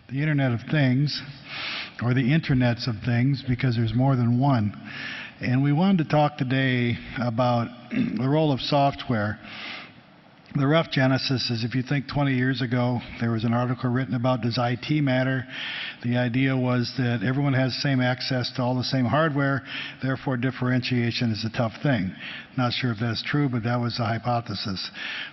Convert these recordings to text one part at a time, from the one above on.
the Internet of Things, or the Internets of Things, because there's more than one. And we wanted to talk today about the role of software. The rough genesis is, if you think 20 years ago, there was an article written about, does IT matter? The idea was that everyone has the same access to all the same hardware, therefore differentiation is a tough thing. Not sure if that's true, but that was the hypothesis.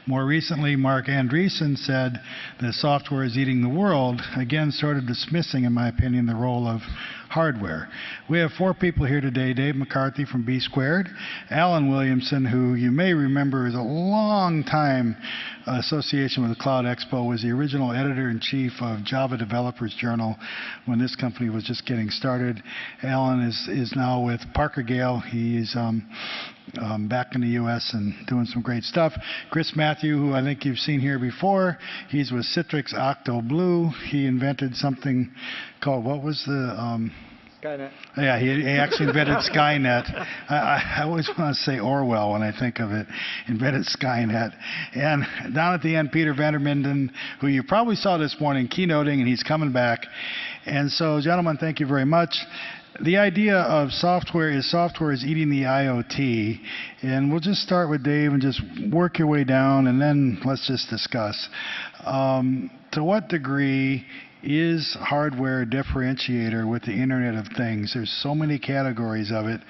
More recently, Mark Andreessen said that software is eating the world, again sort of dismissing, in my opinion, the role of hardware. We have four people here today: Dave McCarthy from B Squared, Alan Williamson, who you may remember is a long time association with the CloudEXPO, was the original editor-in-chief of Java Developers Journal when this company was just getting started. Alan is now with Parker Gale. He's back in the U.S. and doing some great stuff. Chris Matthew, who I think you've seen here before, he's with Citrix Octo Blue. He invented something called, what was the... Skynet. Yeah, he actually invented Skynet. I always want to say Orwell when I think of it. Invented Skynet. And down at the end, Peter Vanderminden, who you probably saw this morning keynoting, and he's coming back. And so, gentlemen, thank you very much. The idea of software is eating the IoT. And we'll just start with Dave and just work your way down, and then let's just discuss. To what degree is hardware a differentiator with the Internet of Things? There's so many categories of it.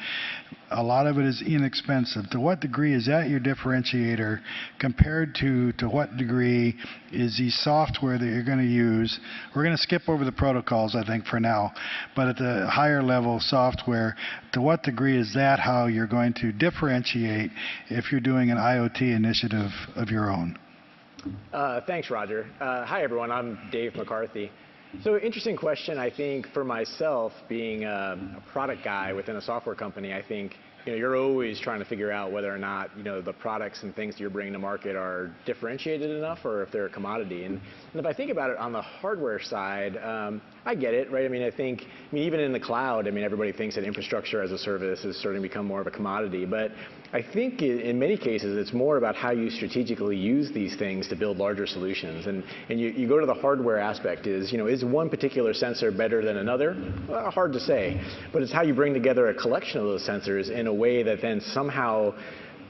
A lot of it is inexpensive. To what degree is that your differentiator compared to what degree is the software that you're going to use? We're going to skip over the protocols, I think, for now. But at the higher level software, to what degree is that how you're going to differentiate if you're doing an IoT initiative of your own? Thanks, Roger. Hi, everyone. I'm Dave McCarthy. So, interesting question. I think for myself, being a product guy within a software company, I think you're always trying to figure out whether or not the products and things that you're bringing to market are differentiated enough, or if they're a commodity. And if I think about it on the hardware side, I get it, right? I think even in the cloud, everybody thinks that infrastructure as a service is starting to become more of a commodity. But I think in many cases, it's more about how you strategically use these things to build larger solutions. And you go to the hardware aspect is one particular sensor better than another? Well, hard to say. But it's how you bring together a collection of those sensors in a way that then somehow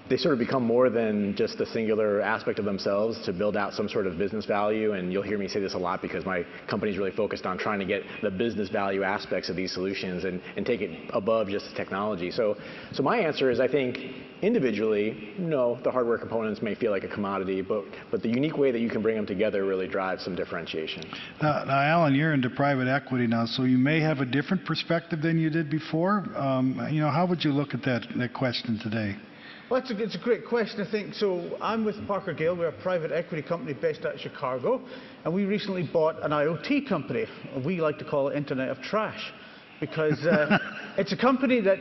they sort of become more than just a singular aspect of themselves to build out some sort of business value. And you'll hear me say this a lot because my company's really focused on trying to get the business value aspects of these solutions and take it above just the technology. So my answer is, I think individually, no, the hardware components may feel like a commodity, but the unique way that you can bring them together really drives some differentiation. Now, Alan, you're into private equity now, so you may have a different perspective than you did before. How would you look at that question today? Well, it's a great question, I think. So I'm with Parker Gale. We're a private equity company based out of Chicago, and we recently bought an IoT company. We like to call it Internet of Trash, because it's a company that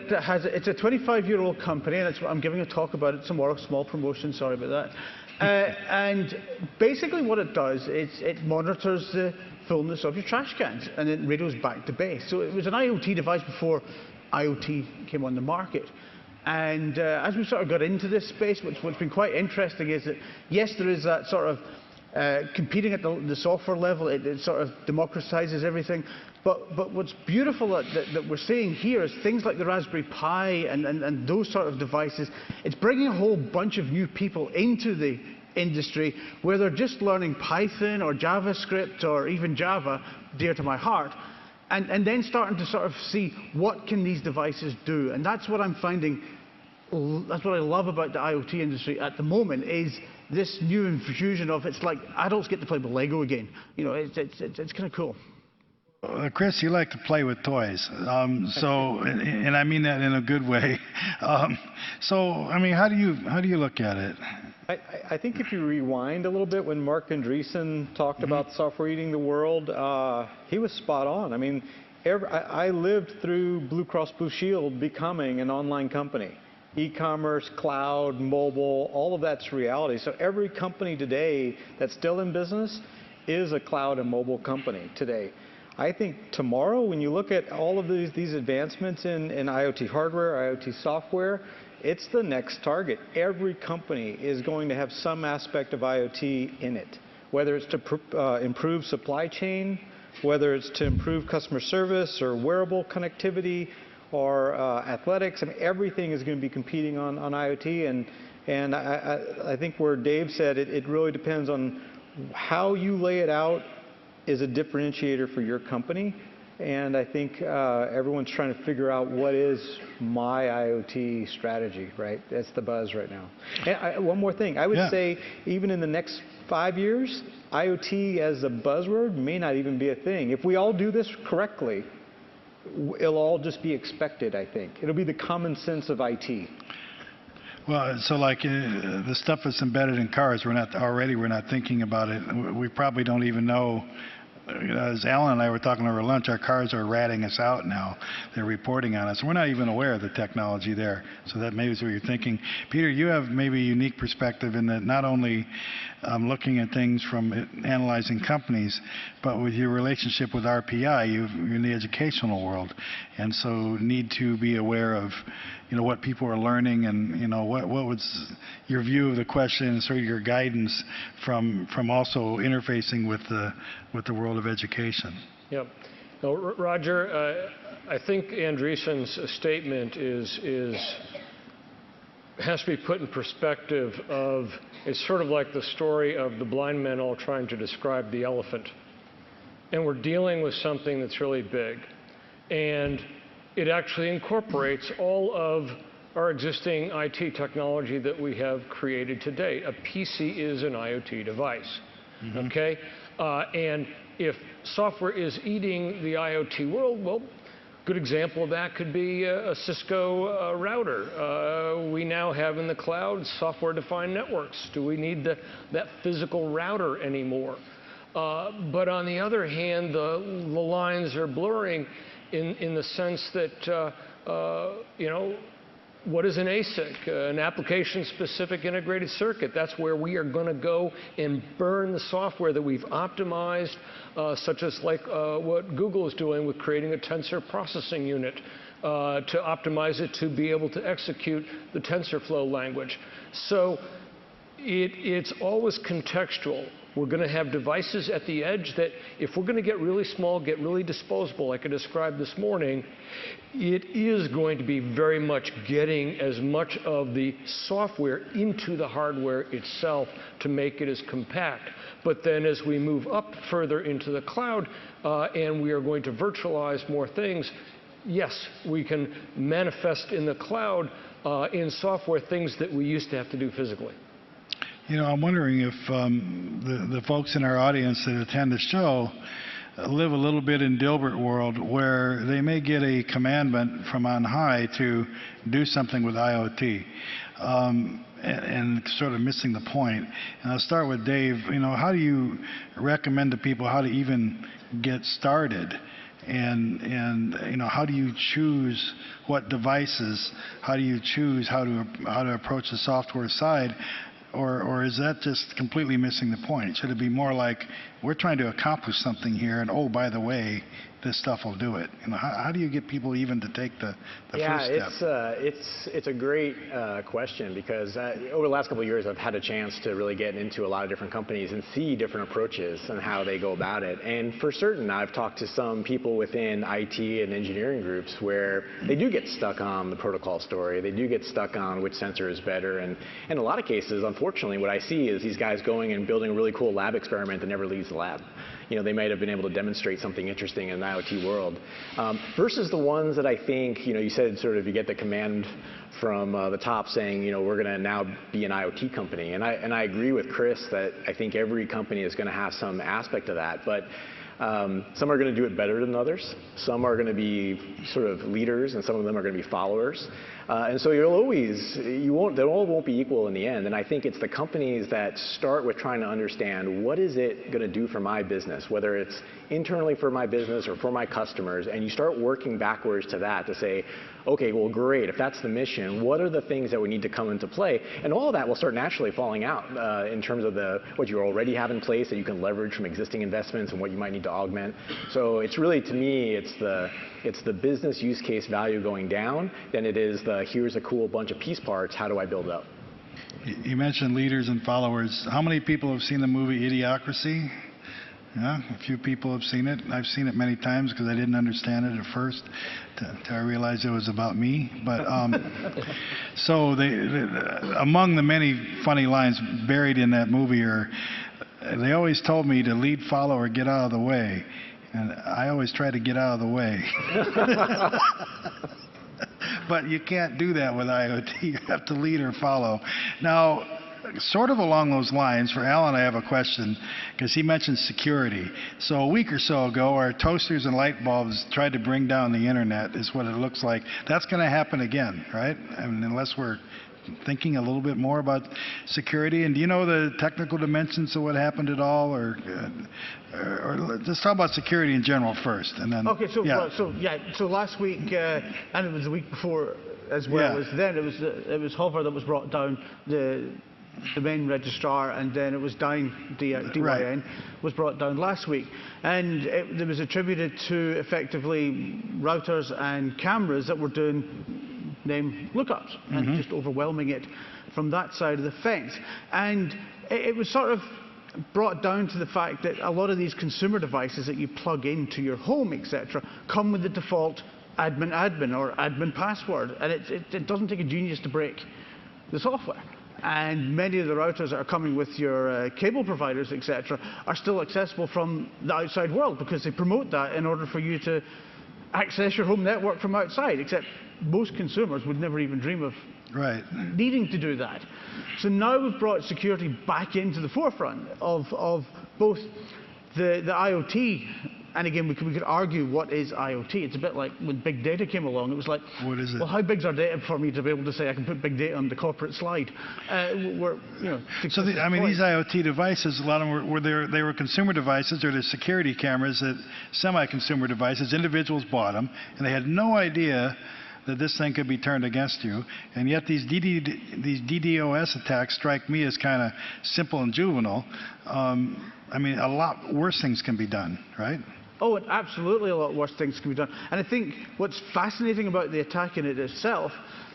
it's a 25-year-old company, and I'm giving a talk about it tomorrow, small promotion, sorry about that. And basically what it does is it monitors the fullness of your trash cans, and it radios back to base. So it was an IoT device before IoT came on the market. And as we sort of got into this space, what's been quite interesting is that, yes, there is that sort of competing at the software level. It sort of democratizes everything. But what's beautiful that we're seeing here is things like the Raspberry Pi and those sort of devices. It's bringing a whole bunch of new people into the industry where they're just learning Python or JavaScript or even Java, dear to my heart. And then starting to sort of see what can these devices do. And that's what I'm finding, that's what I love about the IoT industry at the moment, is this new infusion of, it's like adults get to play with Lego again. It's kind of cool. Chris, you like to play with toys, and I mean that in a good way. How do you look at it? I think if you rewind a little bit, when Mark Andreessen talked about software eating the world, he was spot on. I lived through Blue Cross Blue Shield becoming an online company. E-commerce, cloud, mobile, all of that's reality. So every company today that's still in business is a cloud and mobile company today. I think tomorrow, when you look at all of these advancements in IoT hardware, IoT software, it's the next target. Every company is going to have some aspect of IoT in it, whether it's to improve supply chain whether it's to improve customer service or wearable connectivity or athletics. I mean, everything is going to be competing on IoT, and I think where Dave said it really depends on how you lay it out is a differentiator for your company. And I think everyone's trying to figure out what is my IoT strategy, right? That's the buzz right now. And one more thing, I would say even in the next 5 years, IoT as a buzzword may not even be a thing. If we all do this correctly, it'll all just be expected, I think. It'll be the common sense of IT. Well, so like the stuff that's embedded in cars, we're not thinking about it. We probably don't even know. As Alan and I were talking over lunch, our cars are ratting us out now. They're reporting on us. We're not even aware of the technology there. So that maybe is what you're thinking. Peter, you have maybe a unique perspective in that not only looking at things from analyzing companies, but with your relationship with RPI, you're in the educational world, and so need to be aware of what people are learning, and what was your view of the question, and sort of your guidance from also interfacing with the world of education. Yep. No, Roger, I think Andreessen's statement has to be put in perspective of, it's sort of like the story of the blind men all trying to describe the elephant. And we're dealing with something that's really big. And it actually incorporates all of our existing IT technology that we have created to date. A PC is an IoT device, okay? And if software is eating the IoT world, well, good example of that could be a Cisco router. We now have in the cloud software-defined networks. Do we need that physical router anymore? But on the other hand, the lines are blurring in the sense that, what is an ASIC? An application-specific integrated circuit. That's where we are going to go and burn the software that we've optimized, such as like what Google is doing with creating a tensor processing unit to optimize it to be able to execute the TensorFlow language. So it's always contextual. We're going to have devices at the edge that, if we're going to get really small, get really disposable, like I described this morning, it is going to be very much getting as much of the software into the hardware itself to make it as compact. But then as we move up further into the cloud and we are going to virtualize more things, yes, we can manifest in the cloud in software things that we used to have to do physically. I'm wondering if the folks in our audience that attend the show live a little bit in Dilbert world, where they may get a commandment from on high to do something with IoT, and sort of missing the point. And I'll start with Dave. How do you recommend to people how to even get started? And how do you choose what devices? How do you choose how to approach the software side? Or is that just completely missing the point? Should it be more like, we're trying to accomplish something here, and oh, by the way, this stuff will do it? How do you get people even to take the first step? It's a great question, because over the last couple of years, I've had a chance to really get into a lot of different companies and see different approaches and how they go about it. And for certain, I've talked to some people within IT and engineering groups where they do get stuck on the protocol story. They do get stuck on which sensor is better. And in a lot of cases, unfortunately, what I see is these guys going and building a really cool lab experiment that never leaves the lab. They might have been able to demonstrate something interesting in the IoT world, versus the ones that I think, you said sort of you get the command from the top saying, we're going to now be an IoT company. And I agree with Chris that I think every company is going to have some aspect of that. But some are going to do it better than others. Some are going to be sort of leaders, and some of them are going to be followers. And so they all won't be equal in the end. And I think it's the companies that start with trying to understand, what is it going to do for my business, whether it's internally for my business or for my customers, and you start working backwards to that to say, okay, well, great, if that's the mission, what are the things that we need to come into play? And all of that will start naturally falling out in terms of what you already have in place that you can leverage from existing investments and what you might need to augment. So it's really, to me, it's the business use case value going down than it is the, here's a cool bunch of piece parts, how do I build up? You mentioned leaders and followers. How many people have seen the movie Idiocracy? Yeah, a few people have seen it. I've seen it many times because I didn't understand it at first until I realized it was about me. But so among the many funny lines buried in that movie are, they always told me to lead, follow, or get out of the way. And I always try to get out of the way. But you can't do that with IoT. You have to lead or follow. Now, sort of along those lines, for Alan, I have a question, because he mentioned security. So a week or so ago, our toasters and light bulbs tried to bring down the internet, is what it looks like. That's going to happen again, right? I mean, unless we're thinking a little bit more about security. And do you know the technical dimensions of what happened at all, or just talk about security in general first, and then. Okay, so yeah. So last week, and it was the week before as well. Yeah. Then it was Hover that was brought down, the domain registrar, and then it was Dyn, DYN, Right. was brought down last week. And it was attributed to effectively routers and cameras that were doing name lookups and just overwhelming it from that side of the fence. And it was sort of brought down to the fact that a lot of these consumer devices that you plug into your home, etc., come with the default admin or admin password, and it doesn't take a genius to break the software. And many of the routers that are coming with your cable providers, etc., are still accessible from the outside world because they promote that in order for you to access your home network from outside, except most consumers would never even dream of needing to do that. So now we've brought security back into the forefront of both the IoT, and again, we could argue what is IoT. It's a bit like when big data came along. It was like, what is it? Well, how big's our data for me to be able to say I can put big data on the corporate slide? So I mean, these IoT devices, a lot of them they were consumer devices, or they're security cameras, that semi-consumer devices. Individuals bought them, and they had no idea that this thing could be turned against you. And yet these DDoS attacks strike me as kind of simple and juvenile. I mean, a lot worse things can be done, right? Oh, and absolutely a lot worse things can be done. And I think what's fascinating about the attack in it itself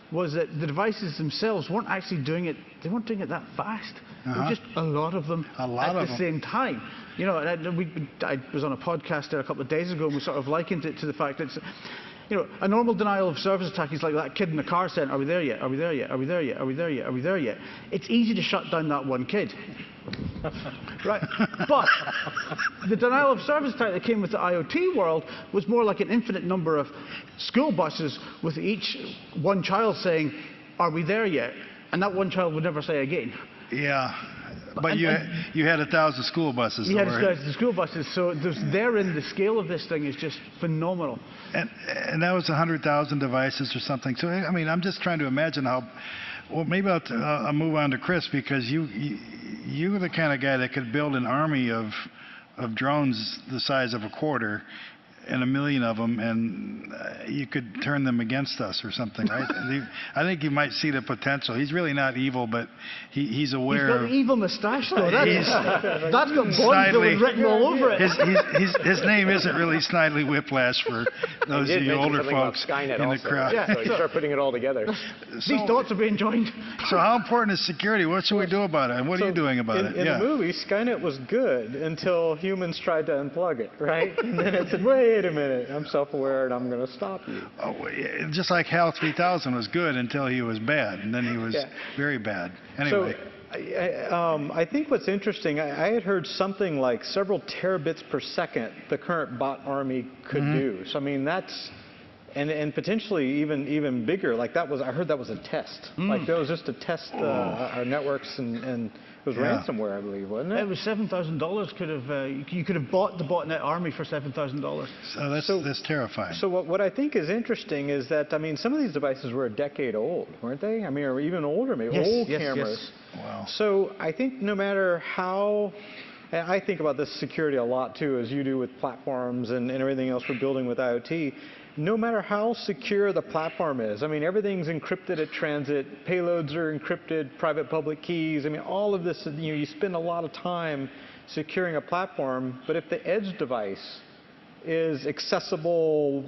was that the devices themselves weren't actually doing it, they weren't doing it that fast. There were just a lot of them at the same time. You know, and I was on a podcast there a couple of days ago, and we sort of likened it to the fact that, you know, a normal denial of service attack is like that kid in the car saying, are we there yet? Are we there yet? Are we there yet? Are we there yet? Are we there yet? It's easy to shut down that one kid. Right? But the denial of service attack that came with the IoT world was more like an infinite number of school buses with each one child saying, are we there yet? And that one child would never say again. Yeah. But you had 1,000 school buses. You had 1,000 school buses, so therein the scale of this thing is just phenomenal. And that was 100,000 devices or something. So I mean, I'm just trying to imagine how. Well, maybe I'll move on to Chris, because you're the kind of guy that could build an army of drones the size of a quarter, and 1 million of them, and you could turn them against us or something, right? I think you might see the potential. He's really not evil, but he's aware. He's got an evil moustache, though. That's got Bond written all over it. His name isn't really Snidely Whiplash for those of you older folks in the crowd. Right? So you start putting it all together. These dots are being joined. So how important is security? What should we do about it? And what are you doing about it? In the movie, Skynet was good until humans tried to unplug it, right? And then it said, wait a minute, I'm self-aware and I'm going to stop you. Oh, just like HAL 3000 was good until he was bad, and then he was very bad. Anyway. So I think what's interesting, I had heard something like several terabits per second the current bot army could do. So I mean, that's, and potentially even bigger. Like that was, I heard that was a test. Like that was just to test our networks, and it was ransomware, I believe, wasn't it? It was $7,000. You could have bought the botnet army for $7,000. So that's terrifying. So what I think is interesting is that, I mean, some of these devices were a decade old, weren't they? I mean, or even older, maybe old cameras. Yes. Wow. So I think no matter how, and I think about this security a lot too, as you do with platforms and everything else we're building with IoT. No matter how secure the platform is, I mean, everything's encrypted at transit, payloads are encrypted, private public keys. I mean, all of this, you spend a lot of time securing a platform, but if the edge device is accessible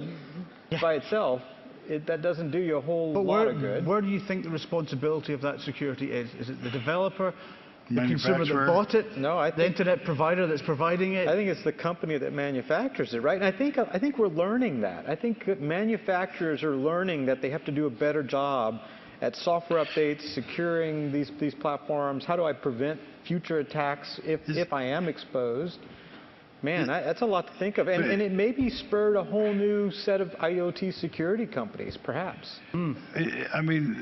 by itself, that doesn't do you a whole lot of good. Where do you think the responsibility of that security is? Is it the developer? The consumer that bought it? No, I the think internet provider that's providing it? I think it's the company that manufactures it, right? And I think we're learning that. I think that manufacturers are learning that they have to do a better job at software updates, securing these platforms. How do I prevent future attacks if I am exposed? Man, that's a lot to think of. And it maybe spurred a whole new set of IoT security companies, perhaps. I mean,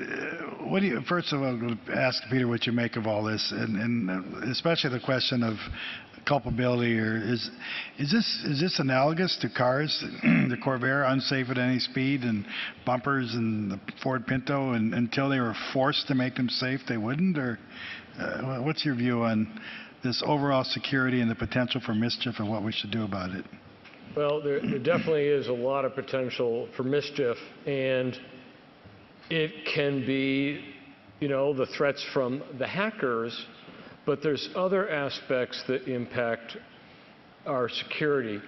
what do you, first of all, I'm going to ask Peter what you make of all this, and especially the question of culpability, or is this analogous to cars, the Corvair, unsafe at any speed, and bumpers, and the Ford Pinto, and until they were forced to make them safe, they wouldn't? Or what's your view on this overall security and the potential for mischief and what we should do about it? Well, there definitely is a lot of potential for mischief, and it can be, the threats from the hackers, but there's other aspects that impact our security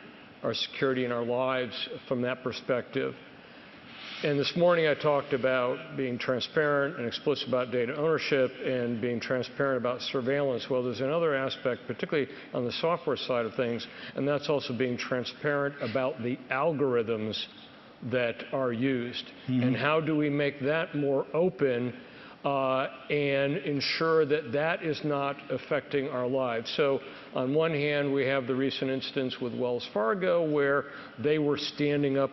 in our lives from that perspective. And this morning I talked about being transparent and explicit about data ownership and being transparent about surveillance. Well, there's another aspect, particularly on the software side of things, and that's also being transparent about the algorithms that are used. And how do we make that more open and ensure that that is not affecting our lives? So on one hand, we have the recent instance with Wells Fargo where they were standing up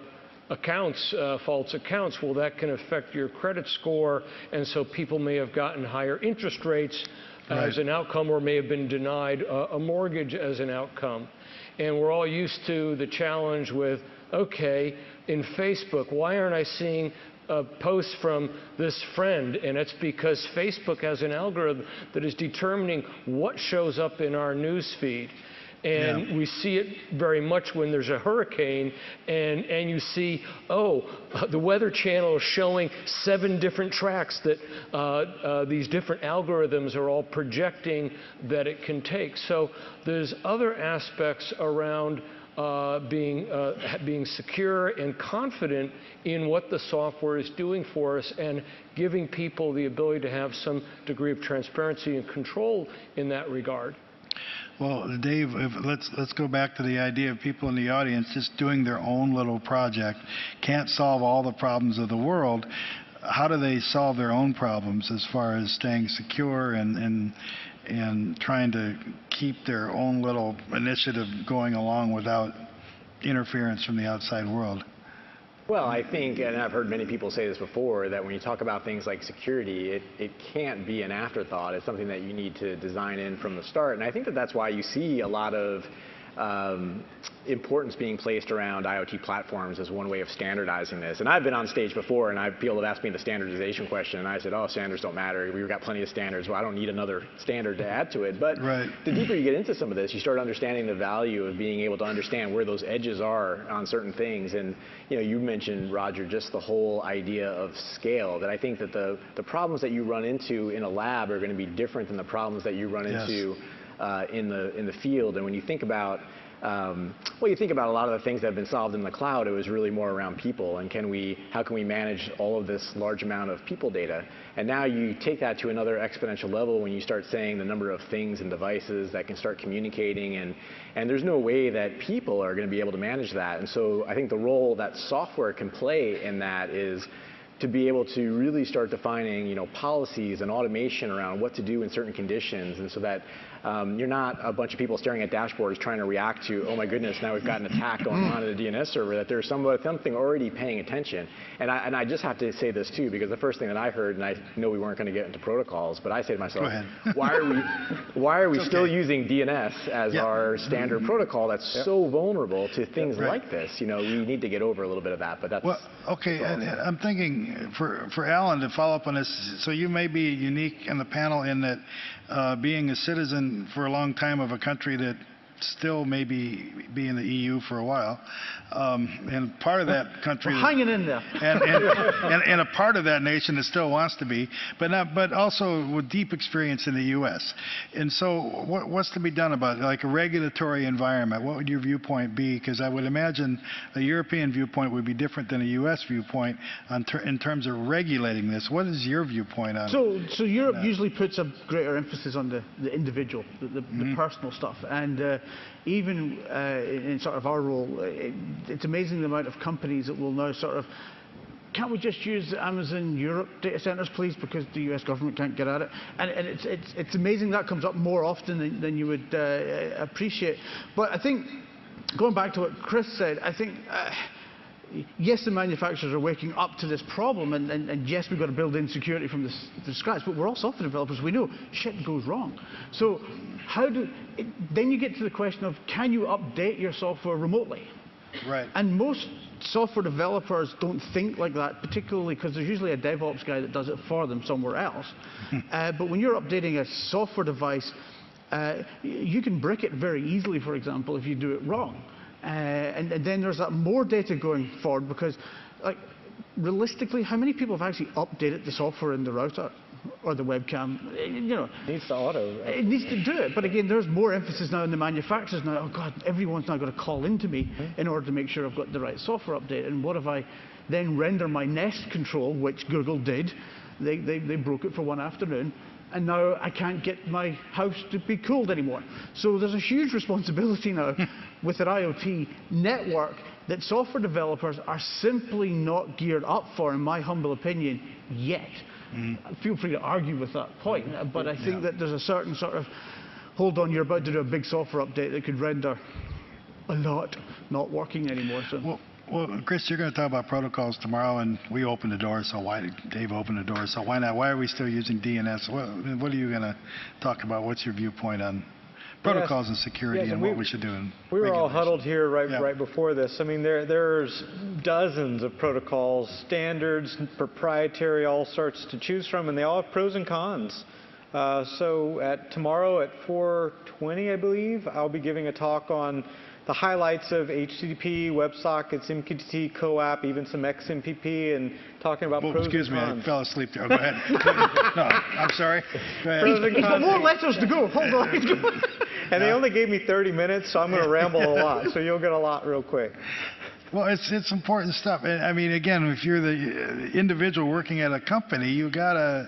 accounts, false accounts. Well, that can affect your credit score, and so people may have gotten higher interest rates as an outcome, or may have been denied a mortgage as an outcome. And we're all used to the challenge with, okay, in Facebook, why aren't I seeing posts from this friend? And it's because Facebook has an algorithm that is determining what shows up in our news feed. And we see it very much when there's a hurricane, and you see, the Weather Channel is showing 7 different tracks that these different algorithms are all projecting that it can take. So there's other aspects around being secure and confident in what the software is doing for us, and giving people the ability to have some degree of transparency and control in that regard. Well, Dave, let's go back to the idea of people in the audience just doing their own little project. Can't solve all the problems of the world. How do they solve their own problems as far as staying secure and trying to keep their own little initiative going along without interference from the outside world? Well, I think, and I've heard many people say this before, that when you talk about things like security, it can't be an afterthought. It's something that you need to design in from the start. And I think that that's why you see a lot of importance being placed around IoT platforms as one way of standardizing this. And I've been on stage before, and people have asked me the standardization question, and I said, standards don't matter. We've got plenty of standards. Well, I don't need another standard to add to it. But the deeper you get into some of this, you start understanding the value of being able to understand where those edges are on certain things. And you mentioned, Roger, just the whole idea of scale, that I think that the problems that you run into in a lab are going to be different than the problems that you run into in the field. And when you think about you think about a lot of the things that have been solved in the cloud, it was really more around people, and how can we manage all of this large amount of people data? And now you take that to another exponential level when you start saying the number of things and devices that can start communicating, and there's no way that people are going to be able to manage that. And so I think the role that software can play in that is to be able to really start defining, policies and automation around what to do in certain conditions, and so that you're not a bunch of people staring at dashboards trying to react to, oh my goodness, now we've got an attack going on at a DNS server, that there's something already paying attention. And I just have to say this too, because the first thing that I heard, and I know we weren't going to get into protocols, but I say to myself, why are we still using DNS as our standard protocol that's so vulnerable to things like this? We need to get over a little bit of that, but that's... Well, okay, and I'm thinking for Alan to follow up on this, so you may be unique in the panel in that being a citizen for a long time of a country that still maybe be in the EU for a while, and part of that country, We're hanging in there. and a part of that nation that still wants to be, but also with deep experience in the U.S. And so, what's to be done about it? Like a regulatory environment? What would your viewpoint be? Because I would imagine a European viewpoint would be different than a U.S. viewpoint in terms of regulating this. What is your viewpoint on it? So Europe usually puts a greater emphasis on the individual, the personal stuff, and even in sort of our role, it's amazing the amount of companies that will now sort of, can't we just use the Amazon Europe data centers, please, because the US government can't get at it? And it's amazing that comes up more often than you would appreciate. But I think, going back to what Chris said, I think, yes, the manufacturers are waking up to this problem, and yes, we've got to build in security from the scratch, but we're all software developers. We know shit goes wrong. So then you get to the question of, can you update your software remotely? Right. And most software developers don't think like that, particularly because there's usually a DevOps guy that does it for them somewhere else. But when you're updating a software device, you can brick it very easily, for example, if you do it wrong. And then there's that more data going forward, because, like, realistically, how many people have actually updated the software in the router or the webcam? You know, It needs to auto. it needs to do it. But again, there's more emphasis now on the manufacturers now. Oh God, everyone's now got to call into me in order to make sure I've got the right software update. And what if I then render my Nest control, which Google did? They broke it for one afternoon. And now I can't get my house to be cooled anymore. So there's a huge responsibility now with an IoT network that software developers are simply not geared up for, in my humble opinion, yet. Feel free to argue with that point, but I think that there's a certain sort of, hold on, you're about to do a big software update that could render a lot not working anymore. So. Well, Chris, you're going to talk about protocols tomorrow, and we opened the door, so why did Dave open the door? So why not? Why are we still using DNS? What are you going to talk about? What's your viewpoint on protocols and security and what we should do in We were all regulation? huddled here right before this. I mean, there's dozens of protocols, standards, proprietary, all sorts to choose from, and they all have pros and cons. So tomorrow at 4:20, I believe, I'll be giving a talk on the highlights of HTTP, WebSockets, MQTT, CoAP, even some XMPP, and talking about pros and cons. Excuse me, I fell asleep there. Go ahead. No, I'm sorry. Go ahead. He's got more letters to go. Hold on. And they only gave me 30 minutes, so I'm going to ramble a lot. So you'll get a lot real quick. Well, it's important stuff. I mean, again, if you're the individual working at a company, you gotta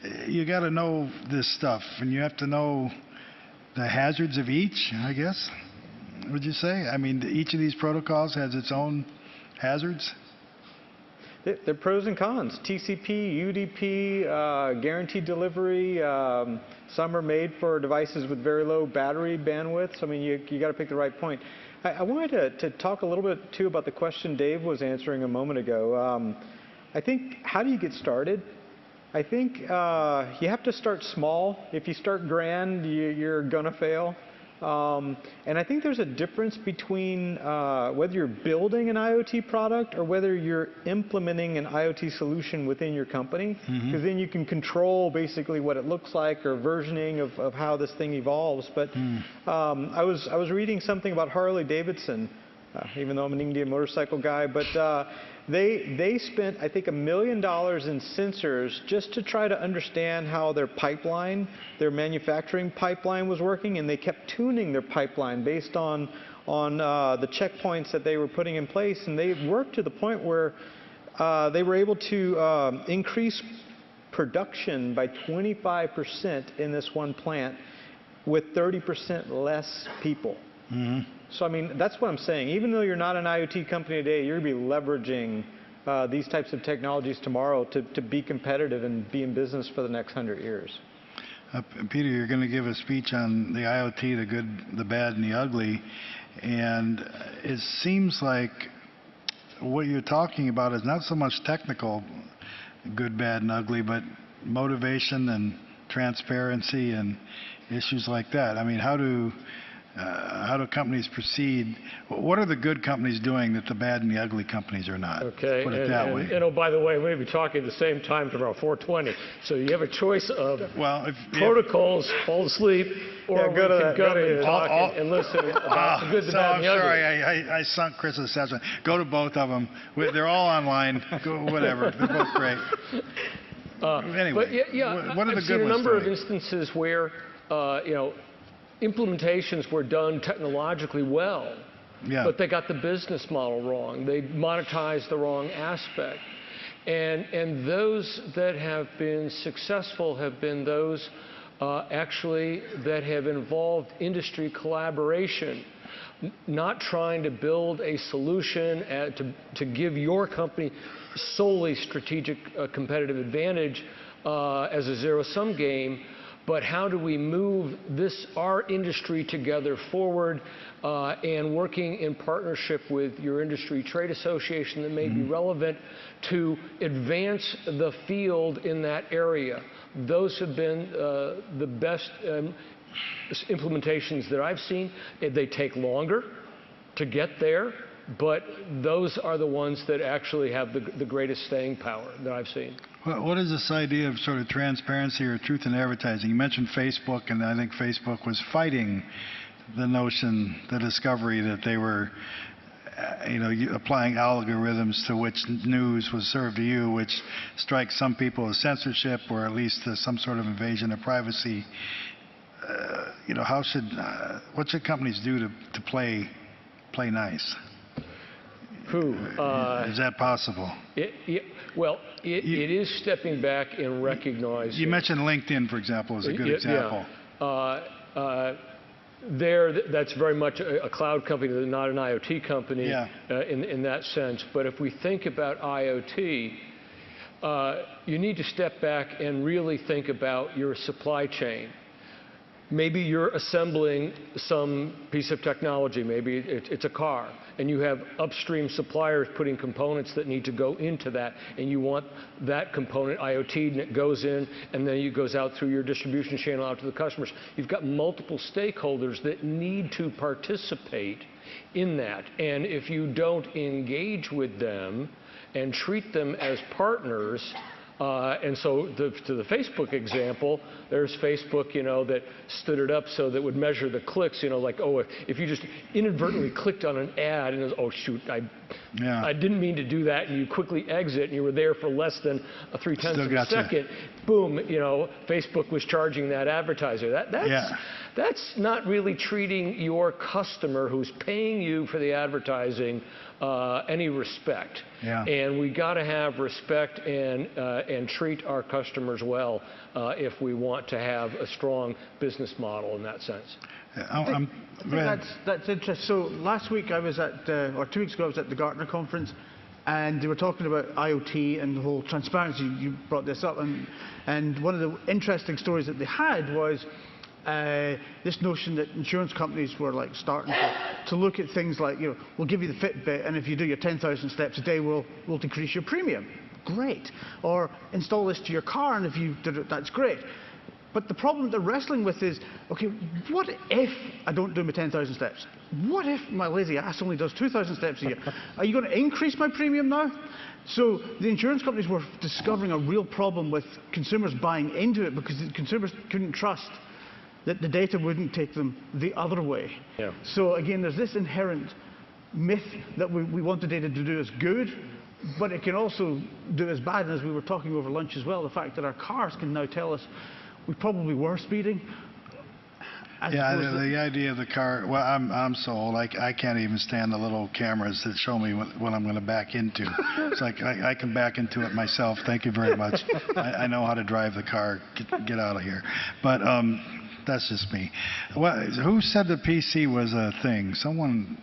know this stuff, and you have to know the hazards of each, I guess. Would you say? I mean, each of these protocols has its own hazards? They're pros and cons. TCP, UDP, guaranteed delivery. Some are made for devices with very low battery bandwidth. So, I mean, you got to pick the right point. I wanted to talk a little bit, too, about the question Dave was answering a moment ago. I think, how do you get started? I think you have to start small. If you start grand, you're going to fail. And I think there's a difference between whether you're building an IoT product or whether you're implementing an IoT solution within your company, because then you can control basically what it looks like or versioning of how this thing evolves. But I was reading something about Harley Davidson, even though I'm an Indian motorcycle guy, but they spent, I think, $1 million in sensors just to try to understand how their pipeline, their manufacturing pipeline was working, and they kept tuning their pipeline based on the checkpoints that they were putting in place, and they worked to the point where they were able to increase production by 25% in this one plant with 30% less people. So, I mean, that's what I'm saying. Even though you're not an IoT company today, you're going to be leveraging these types of technologies tomorrow to be competitive and be in business for the next 100 years. Peter, you're going to give a speech on the IoT, the good, the bad, and the ugly. And it seems like what you're talking about is not so much technical, good, bad, and ugly, but motivation and transparency and issues like that. I mean, how do How do companies proceed? What are the good companies doing that the bad and the ugly companies are not? Okay, Put it that way. and oh, by the way, we're going to be talking at the same time tomorrow, 4:20. So you have a choice of Well, if protocols, fall asleep, or Yeah, we go to can that, go go to and it. talk and listen about the good, the so bad, I'm and the ugly. sorry, I sunk Chris's assessment. Go to both of them. They're all online. Go, whatever. They're both great. Anyway, But yeah, what are the I've seen good a ones number of doing? instances where, implementations were done technologically well, Yeah. but they got the business model wrong. They monetized the wrong aspect. And those that have been successful have been those actually that have involved industry collaboration, not trying to build a solution to give your company solely strategic competitive advantage as a zero-sum game, but how do we move our industry together forward and working in partnership with your industry trade association that may be relevant to advance the field in that area. Those have been the best implementations that I've seen. They take longer to get there, but those are the ones that actually have the greatest staying power that I've seen. What is this idea of sort of transparency or truth in advertising? You mentioned Facebook, and I think Facebook was fighting the notion, the discovery that they were, applying algorithms to which news was served to you, which strikes some people as censorship or at least some sort of invasion of privacy. What should companies do to play nice? Is that possible? It is stepping back and recognizing. You mentioned LinkedIn, for example, as a good example. That's very much a cloud company, not an IoT company in that sense. But if we think about IoT, you need to step back and really think about your supply chain. Maybe you're assembling some piece of technology, maybe it's a car, and you have upstream suppliers putting components that need to go into that, and you want that component IoT, and it goes in, and then it goes out through your distribution channel out to the customers. You've got multiple stakeholders that need to participate in that, and if you don't engage with them and treat them as partners, and so to the Facebook example, there's Facebook, that stood it up so that it would measure the clicks, if you just inadvertently clicked on an ad and it was, oh shoot, I didn't mean to do that, and you quickly exit and you were there for less than 0.3 of a second, boom, Facebook was charging that advertiser. That's not really treating your customer who's paying you for the advertising any respect. And we got to have respect and treat our customers well if we want to have a strong business model in that sense. I think that's interesting. So last week I was or 2 weeks ago I was at the Gartner conference, and they were talking about IoT and the whole transparency. You brought this up, and one of the interesting stories that they had was this notion that insurance companies were starting to look at things like, we'll give you the Fitbit, and if you do your 10,000 steps a day, we'll decrease your premium. Great. Or install this to your car, and if you did it, that's great. But the problem they're wrestling with is, okay, what if I don't do my 10,000 steps? What if my lazy ass only does 2,000 steps a year? Are you going to increase my premium now? So the insurance companies were discovering a real problem with consumers buying into it because the consumers couldn't trust that the data wouldn't take them the other way. So again, there's this inherent myth that we want the data to do as good, but it can also do as bad. And as we were talking over lunch as well, the fact that our cars can now tell us we probably were speeding. The idea of the car, well, I'm so old, I can't even stand the little cameras that show me what I'm going to back into. It's like I can back into it myself. Thank you very much. I know how to drive the car. Get out of here. But that's just me. Who said the PC was a thing? Someone,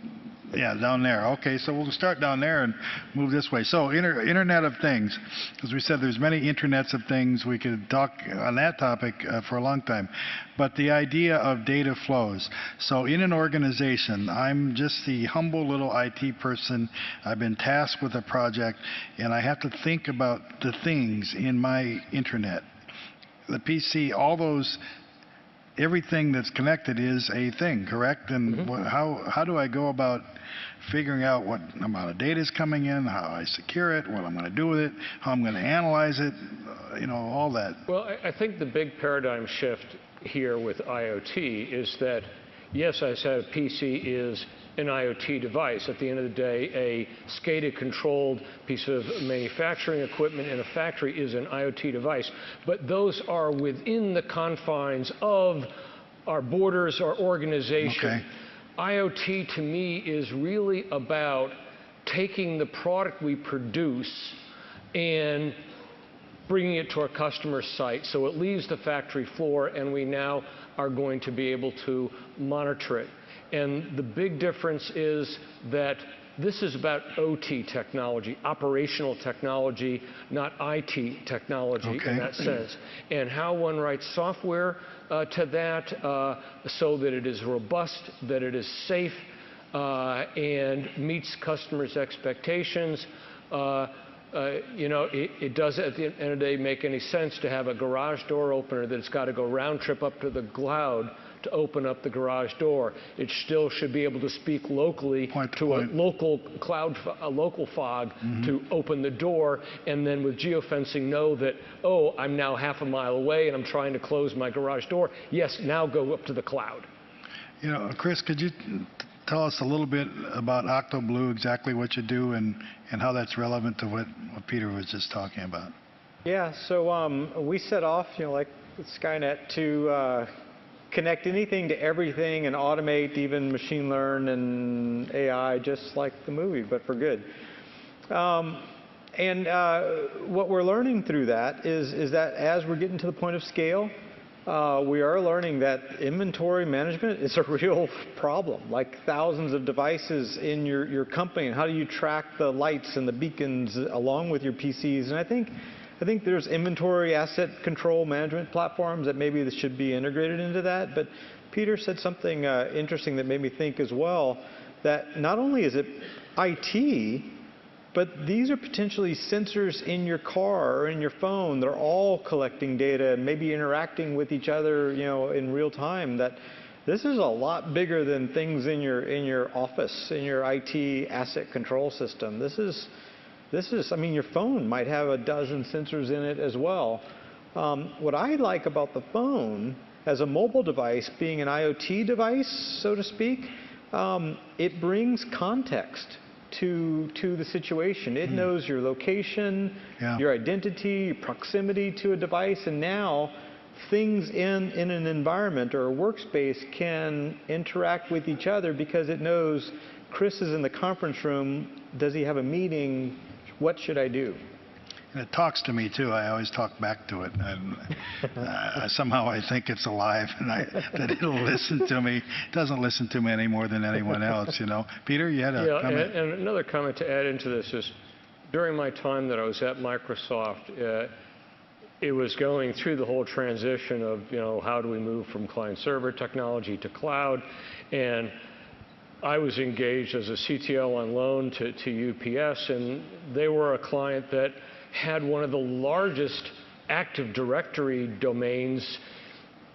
down there. Okay, so we'll start down there and move this way. So Internet of Things. As we said, there's many internets of things. We could talk on that topic for a long time. But the idea of data flows. So in an organization, I'm just the humble little IT person. I've been tasked with a project, and I have to think about the things in my internet. The PC, all those everything that's connected is a thing, correct? And how do I go about figuring out what amount of data is coming in, how I secure it, what I'm going to do with it, how I'm going to analyze it, all that? Well, I think the big paradigm shift here with IoT is that, yes, I said a PC is an IoT device. At the end of the day, a SCADA controlled piece of manufacturing equipment in a factory is an IoT device. But those are within the confines of our borders, our organization. Okay. IoT to me is really about taking the product we produce and bringing it to our customer site. So it leaves the factory floor, and we now are going to be able to monitor it. And the big difference is that this is about OT technology, operational technology, not IT technology in that sense. And how one writes software to that so that it is robust, that it is safe, and meets customers' expectations. It doesn't, at the end of the day, make any sense to have a garage door opener that's got to go round trip up to the cloud to open up the garage door. It still should be able to speak locally to a local cloud, a local fog to open the door, and then with geofencing know that, oh, I'm now half a mile away and I'm trying to close my garage door. Yes, now go up to the cloud. Chris, could you tell us a little bit about OctoBlue, exactly what you do and how that's relevant to what Peter was just talking about? Yeah, so we set off, like Skynet, to connect anything to everything and automate, even machine learn and AI, just like the movie, but for good. And what we're learning through that is that as we're getting to the point of scale, we are learning that inventory management is a real problem, like thousands of devices in your company, and how do you track the lights and the beacons along with your PCs? And I think there's inventory asset control management platforms that maybe this should be integrated into that. But Peter said something interesting that made me think as well, that not only is it IT, but these are potentially sensors in your car or in your phone. They're all collecting data and maybe interacting with each other, in real time. That this is a lot bigger than things in your office, in your IT asset control system. This is, I mean, your phone might have a dozen sensors in it as well. What I like about the phone as a mobile device, being an IoT device, so to speak, it brings context to the situation. It knows your location, your identity, your proximity to a device, and now things in an environment or a workspace can interact with each other because it knows Chris is in the conference room. Does he have a meeting? What should I do? And it talks to me, too. I always talk back to it. And somehow I think it's alive and that it'll listen to me. It doesn't listen to me any more than anyone else, Peter, you had a comment? And another comment to add into this is, during my time that I was at Microsoft, it was going through the whole transition of, how do we move from client-server technology to cloud? And I was engaged as a CTO on loan to UPS, and they were a client that had one of the largest Active Directory domains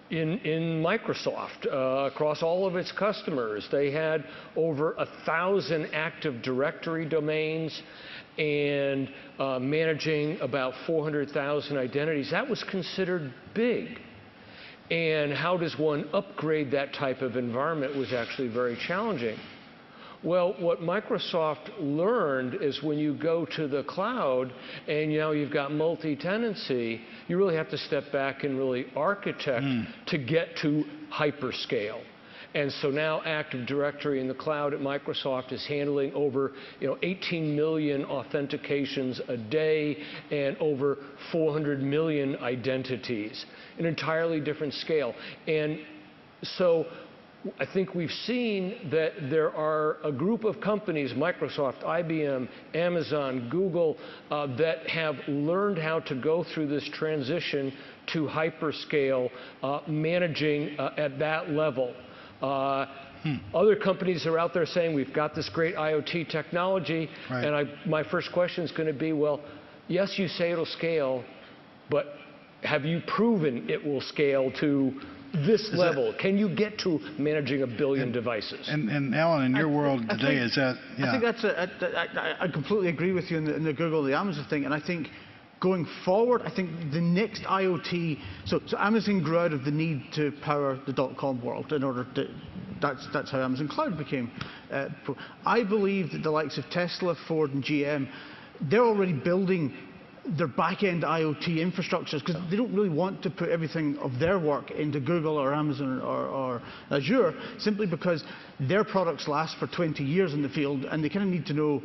in Microsoft across all of its customers. They had over 1,000 Active Directory domains and managing about 400,000 identities. That was considered big. And how does one upgrade that type of environment was actually very challenging. Well, what Microsoft learned is when you go to the cloud and you've got multi-tenancy, you really have to step back and really architect to get to hyperscale. And so now Active Directory in the cloud at Microsoft is handling over 18 million authentications a day and over 400 million identities, an entirely different scale. And so I think we've seen that there are a group of companies, Microsoft, IBM, Amazon, Google, that have learned how to go through this transition to hyperscale, managing at that level. Other companies are out there saying, we've got this great IoT technology, and my first question is going to be, well, yes, you say it'll scale, but have you proven it will scale to this level? Can you get to managing 1 billion devices? And Alan, in your world today, is that, yeah. I think that's I completely agree with you in the Google, the Amazon thing, and I think going forward, I think the next IoT, so Amazon grew out of the need to power the .com world in order to, that's how Amazon Cloud became. I believe that the likes of Tesla, Ford, and GM, they're already building their back-end IoT infrastructures because they don't really want to put everything of their work into Google or Amazon or Azure, simply because their products last for 20 years in the field, and they kind of need to know,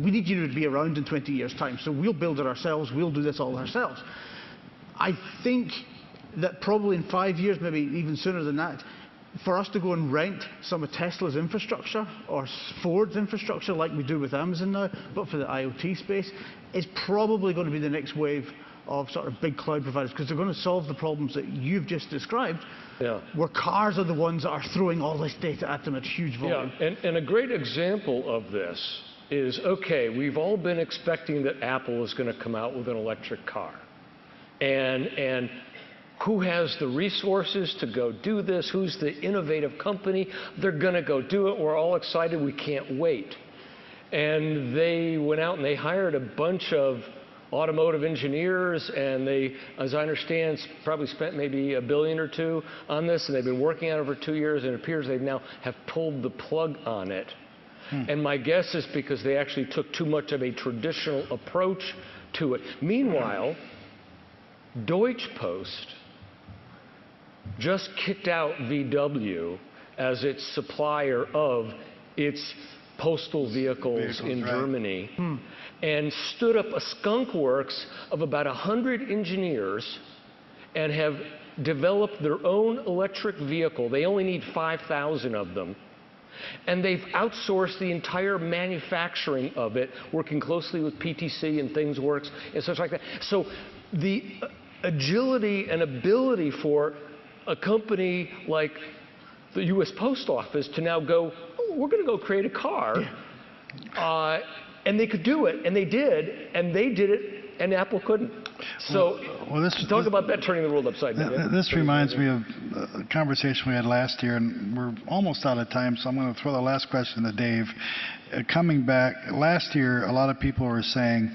we need you to be around in 20 years' time, so we'll build it ourselves, we'll do this all ourselves. I think that probably in 5 years, maybe even sooner than that, for us to go and rent some of Tesla's infrastructure or Ford's infrastructure like we do with Amazon now, but for the IoT space, is probably going to be the next wave of sort of big cloud providers, because they're going to solve the problems that you've just described, where cars are the ones that are throwing all this data at them at huge volume. Yeah, and a great example of this is, okay, we've all been expecting that Apple is going to come out with an electric car. And who has the resources to go do this? Who's the innovative company? They're going to go do it. We're all excited. We can't wait. And they went out and they hired a bunch of automotive engineers, and they, as I understand, probably spent maybe $1 billion or $2 billion on this, and they've been working on it for 2 years, and it appears they now have pulled the plug on it. And my guess is because they actually took too much of a traditional approach to it. Meanwhile, Deutsche Post just kicked out VW as its supplier of its postal vehicles in Germany, and stood up a skunk works of about 100 engineers and have developed their own electric vehicle. They only need 5,000 of them. And they've outsourced the entire manufacturing of it, working closely with PTC and ThingsWorks and such like that. So the agility and ability for a company like the U.S. Post Office to now go, oh, we're going to go create a car. And they could do it, and they did, and Apple couldn't. So talk about that turning the world upside down. This reminds me of a conversation we had last year, and we're almost out of time, so I'm going to throw the last question to Dave. Coming back, last year, a lot of people were saying,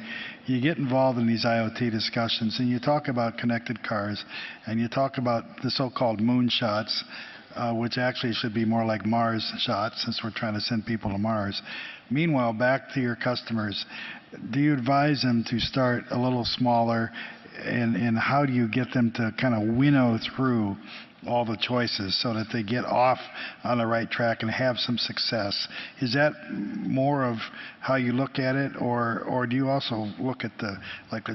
you get involved in these IoT discussions, and you talk about connected cars, and you talk about the so-called moonshots, which actually should be more like Mars shots, since we're trying to send people to Mars. Meanwhile, back to your customers, do you advise them to start a little smaller, and how do you get them to kind of winnow through all the choices so that they get off on the right track and have some success? Is that more of how you look at it, or do you also look at the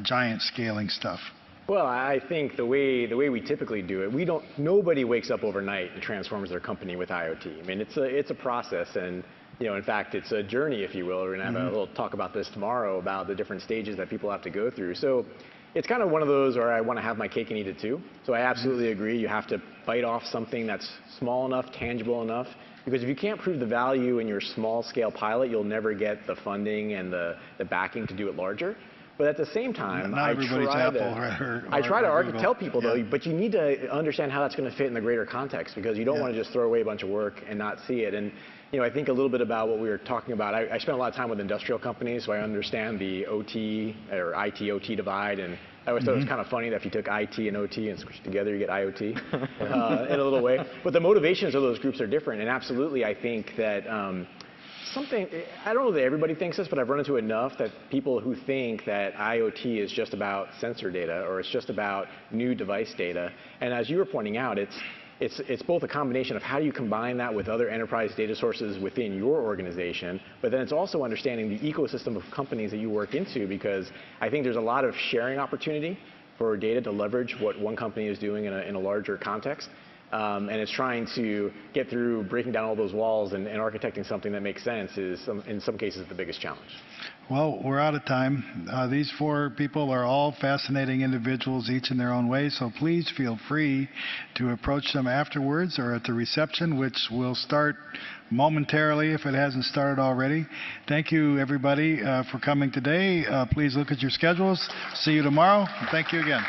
giant scaling stuff? Well, I think the way we typically do it, nobody wakes up overnight and transforms their company with IoT. I mean, it's a process, and in fact, it's a journey, if you will. We're going to have a little talk about this tomorrow about the different stages that people have to go through. So it's kind of one of those where I want to have my cake and eat it too. So I absolutely agree. You have to bite off something that's small enough, tangible enough, because if you can't prove the value in your small scale pilot, you'll never get the funding and the backing to do it larger. But at the same time, I try to tell people, though, but you need to understand how that's going to fit in the greater context, because you don't want to just throw away a bunch of work and not see it. And I think a little bit about what we were talking about. I spent a lot of time with industrial companies, so I understand the OT or IT-OT divide. And I always thought it was kind of funny that if you took IT and OT and squished together, you get IoT in a little way. But the motivations of those groups are different. And absolutely, I think that I don't know that everybody thinks this, but I've run into enough that people who think that IoT is just about sensor data or it's just about new device data. And as you were pointing out, it's both a combination of how do you combine that with other enterprise data sources within your organization, but then it's also understanding the ecosystem of companies that you work into, because I think there's a lot of sharing opportunity for data to leverage what one company is doing in a larger context. And it's trying to get through breaking down all those walls and architecting something that makes sense is, in some cases, the biggest challenge. Well, we're out of time. These four people are all fascinating individuals, each in their own way, so please feel free to approach them afterwards or at the reception, which will start momentarily if it hasn't started already. Thank you, everybody, for coming today. Please look at your schedules. See you tomorrow. Thank you again.